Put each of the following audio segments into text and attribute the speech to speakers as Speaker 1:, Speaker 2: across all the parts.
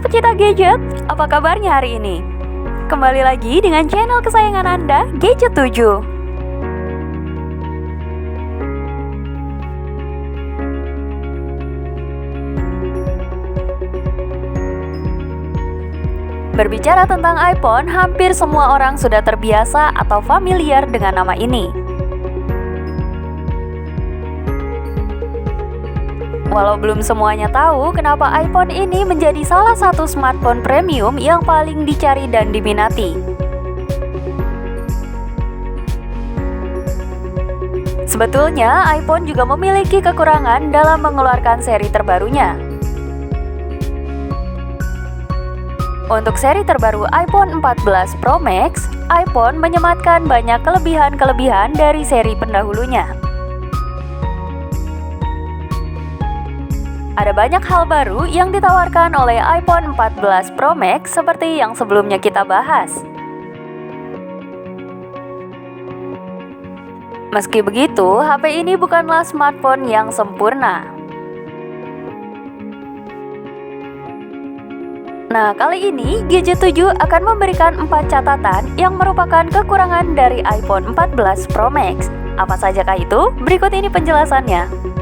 Speaker 1: Halo pecinta gadget, apa kabarnya hari ini? Kembali lagi dengan channel kesayangan Anda, Gadget 7. Berbicara tentang iPhone, hampir semua orang sudah terbiasa atau familiar dengan nama ini. Walau belum semuanya tahu kenapa iPhone ini menjadi salah satu smartphone premium yang paling dicari dan diminati. Sebetulnya, iPhone juga memiliki kekurangan dalam mengeluarkan seri terbarunya. Untuk seri terbaru iPhone 14 Pro Max, iPhone menyematkan banyak kelebihan-kelebihan dari seri pendahulunya. Ada banyak hal baru yang ditawarkan oleh iPhone 14 Pro Max seperti yang sebelumnya kita bahas. Meski begitu, HP ini bukanlah smartphone yang sempurna. Nah, kali ini Gadget 7 akan memberikan 4 catatan yang merupakan kekurangan dari iPhone 14 Pro Max. Apa sajakah itu? Berikut ini penjelasannya.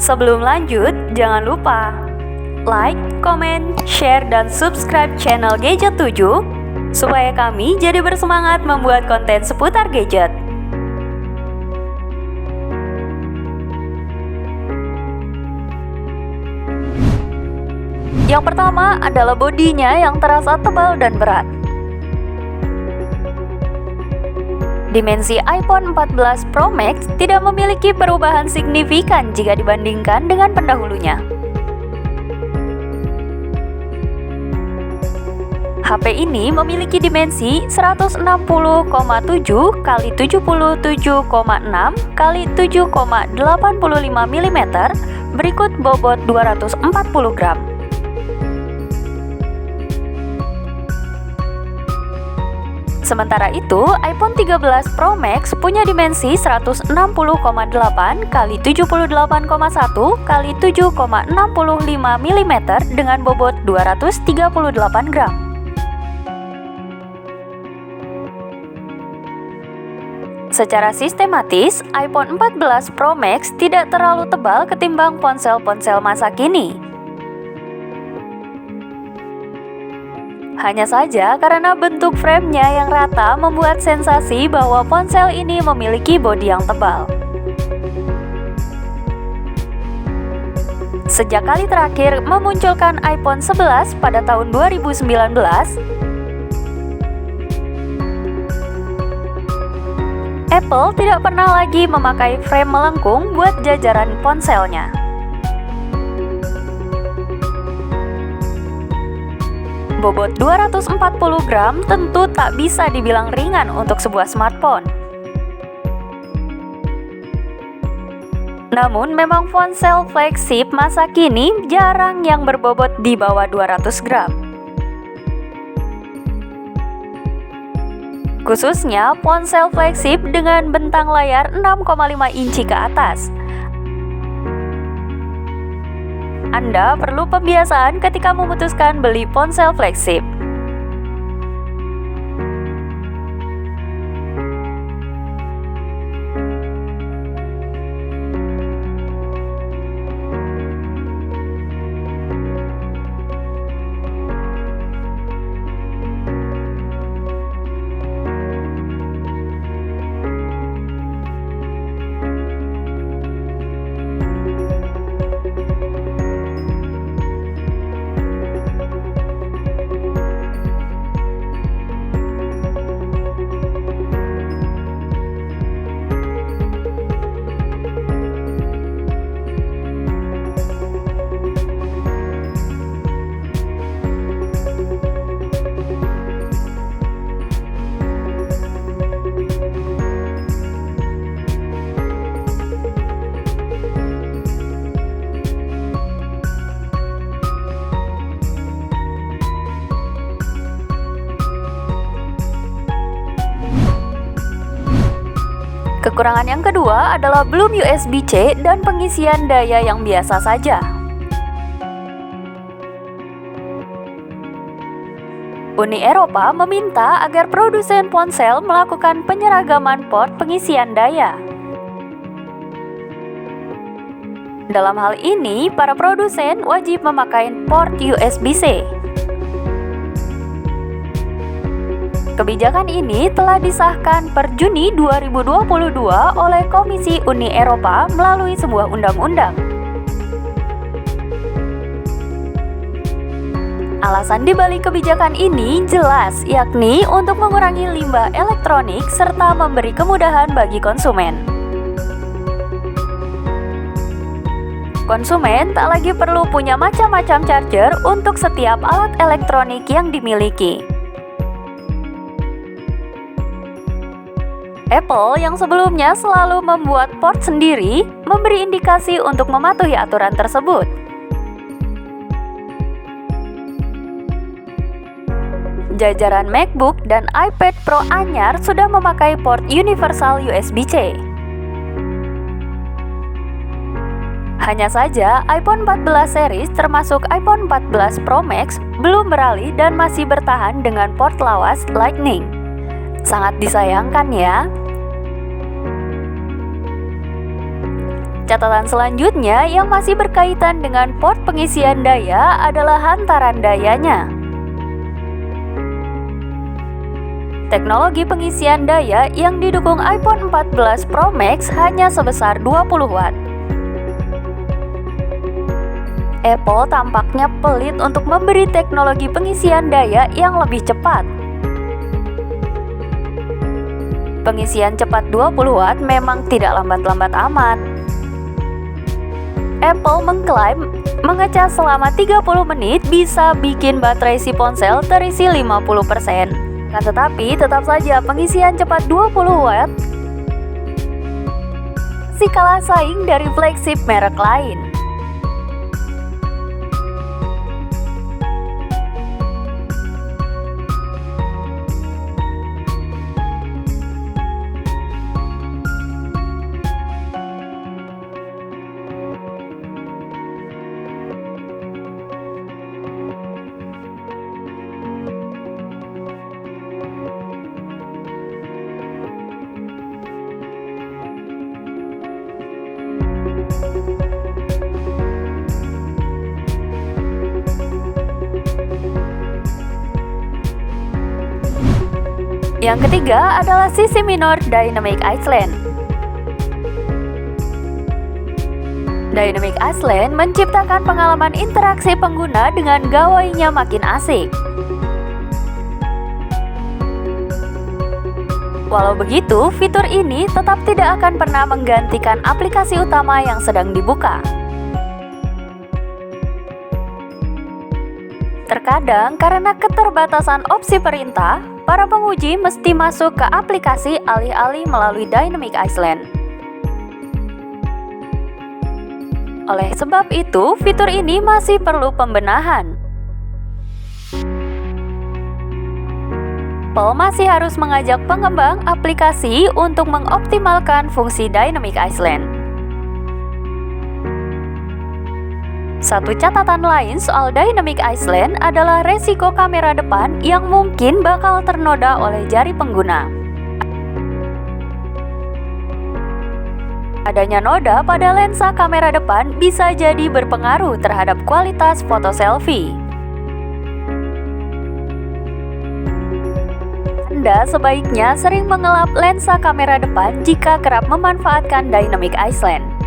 Speaker 1: Sebelum lanjut, jangan lupa like, comment, share, dan subscribe channel Gadget 7 supaya kami jadi bersemangat membuat konten seputar gadget. Yang pertama adalah bodinya yang terasa tebal dan berat. Dimensi iPhone 14 Pro Max tidak memiliki perubahan signifikan jika dibandingkan dengan pendahulunya. HP ini memiliki dimensi 160,7 x 77,6 x 7,85 mm, berikut bobot 240 gram. Sementara itu, iPhone 13 Pro Max punya dimensi 160,8 x 78,1 x 7,65 mm dengan bobot 238 gram. Secara sistematis, iPhone 14 Pro Max tidak terlalu tebal ketimbang ponsel-ponsel masa kini. Hanya saja karena bentuk framenya yang rata membuat sensasi bahwa ponsel ini memiliki bodi yang tebal. Sejak kali terakhir memunculkan iPhone 11 pada tahun 2019, Apple tidak pernah lagi memakai frame melengkung buat jajaran ponselnya. Bobot 240 gram tentu tak bisa dibilang ringan untuk sebuah smartphone. Namun memang ponsel flagship masa kini jarang yang berbobot di bawah 200 gram. Khususnya ponsel flagship dengan bentang layar 6,5 inci ke atas. Anda perlu pembiasaan ketika memutuskan beli ponsel flagship. Kekurangan yang kedua adalah belum USB-C dan pengisian daya yang biasa saja. Uni Eropa meminta agar produsen ponsel melakukan penyeragaman port pengisian daya. Dalam hal ini, para produsen wajib memakai port USB-C. Kebijakan ini telah disahkan per Juni 2022 oleh Komisi Uni Eropa melalui sebuah undang-undang. Alasan dibalik kebijakan ini jelas, yakni untuk mengurangi limbah elektronik serta memberi kemudahan bagi konsumen. Konsumen tak lagi perlu punya macam-macam charger untuk setiap alat elektronik yang dimiliki. Apple yang sebelumnya selalu membuat port sendiri, memberi indikasi untuk mematuhi aturan tersebut. Jajaran MacBook dan iPad Pro anyar sudah memakai port universal USB-C. Hanya saja, iPhone 14 series termasuk iPhone 14 Pro Max belum beralih dan masih bertahan dengan port lawas Lightning. Sangat disayangkan ya. Catatan selanjutnya yang masih berkaitan dengan port pengisian daya adalah hantaran dayanya. Teknologi pengisian daya yang didukung iPhone 14 Pro Max hanya sebesar 20 Watt. Apple tampaknya pelit untuk memberi teknologi pengisian daya yang lebih cepat. Pengisian cepat 20 Watt memang tidak lambat-lambat amat. Apple mengklaim mengecas selama 30 menit bisa bikin baterai si ponsel terisi 50%. Tetapi tetap saja pengisian cepat 20 Watt si kalah saing dari flagship merek lain. Yang ketiga adalah sisi minor Dynamic Island. Dynamic Island menciptakan pengalaman interaksi pengguna dengan gawainya makin asik. Walau begitu, fitur ini tetap tidak akan pernah menggantikan aplikasi utama yang sedang dibuka. Terkadang karena keterbatasan opsi perintah, para penguji mesti masuk ke aplikasi alih-alih melalui Dynamic Island. Oleh sebab itu, fitur ini masih perlu pembenahan. Apple masih harus mengajak pengembang aplikasi untuk mengoptimalkan fungsi Dynamic Island. Satu catatan lain soal Dynamic Island adalah resiko kamera depan yang mungkin bakal ternoda oleh jari pengguna. Adanya noda pada lensa kamera depan bisa jadi berpengaruh terhadap kualitas foto selfie. Anda sebaiknya sering mengelap lensa kamera depan jika kerap memanfaatkan Dynamic Island.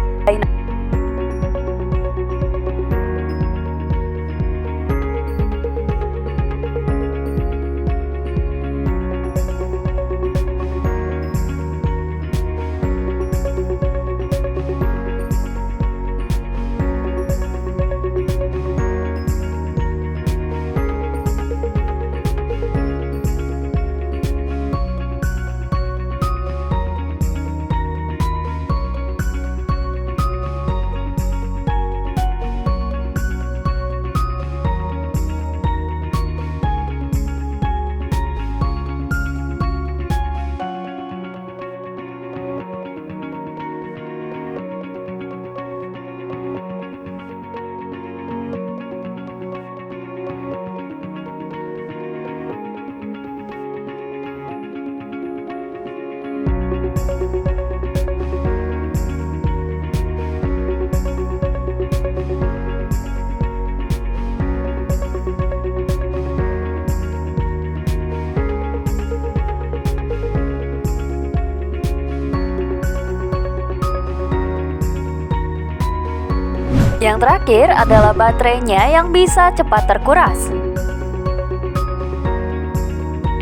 Speaker 1: Yang terakhir adalah baterainya yang bisa cepat terkuras.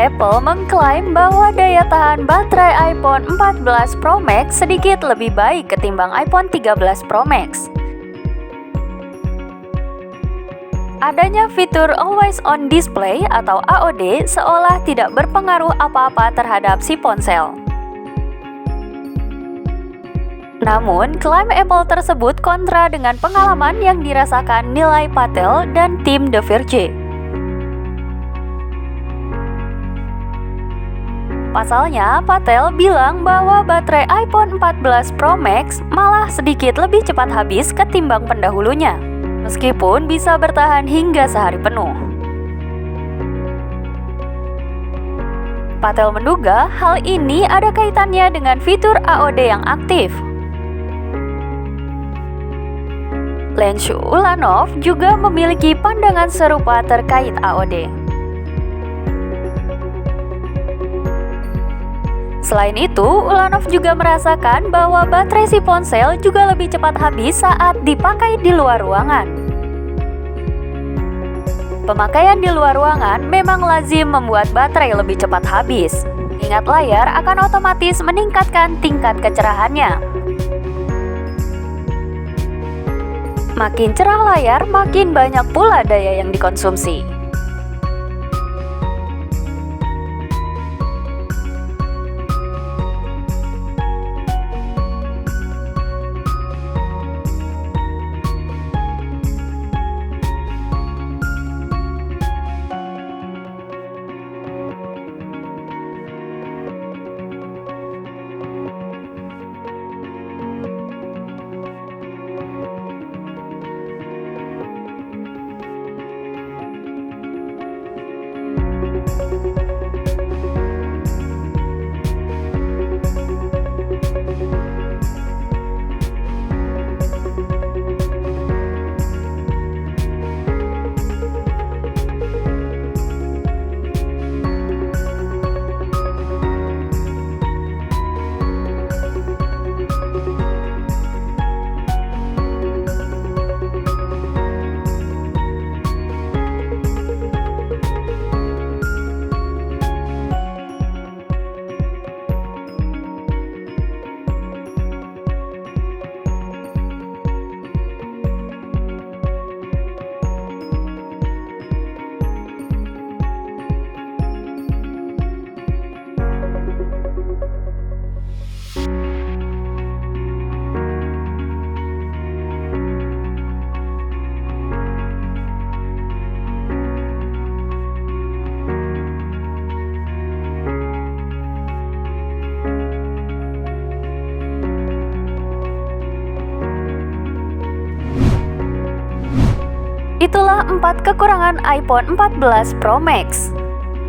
Speaker 1: Apple mengklaim bahwa daya tahan baterai iPhone 14 Pro Max sedikit lebih baik ketimbang iPhone 13 Pro Max. Adanya fitur Always On Display atau AOD seolah tidak berpengaruh apa-apa terhadap si ponsel. Namun, klaim Apple tersebut kontra dengan pengalaman yang dirasakan Nilay Patel dan tim The Verge. Pasalnya, Patel bilang bahwa baterai iPhone 14 Pro Max malah sedikit lebih cepat habis ketimbang pendahulunya, meskipun bisa bertahan hingga sehari penuh. Patel menduga hal ini ada kaitannya dengan fitur AOD yang aktif. Lenshu Ulanov juga memiliki pandangan serupa terkait AOD. Selain itu, Ulanov juga merasakan bahwa baterai si ponsel juga lebih cepat habis saat dipakai di luar ruangan. Pemakaian di luar ruangan memang lazim membuat baterai lebih cepat habis. Ingat, layar akan otomatis meningkatkan tingkat kecerahannya. Makin cerah layar, makin banyak pula daya yang dikonsumsi. Itulah 4 kekurangan iPhone 14 Pro Max.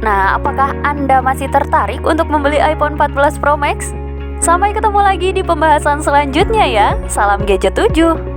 Speaker 1: Nah, apakah Anda masih tertarik untuk membeli iPhone 14 Pro Max? Sampai ketemu lagi di pembahasan selanjutnya ya. Salam Gadget 7.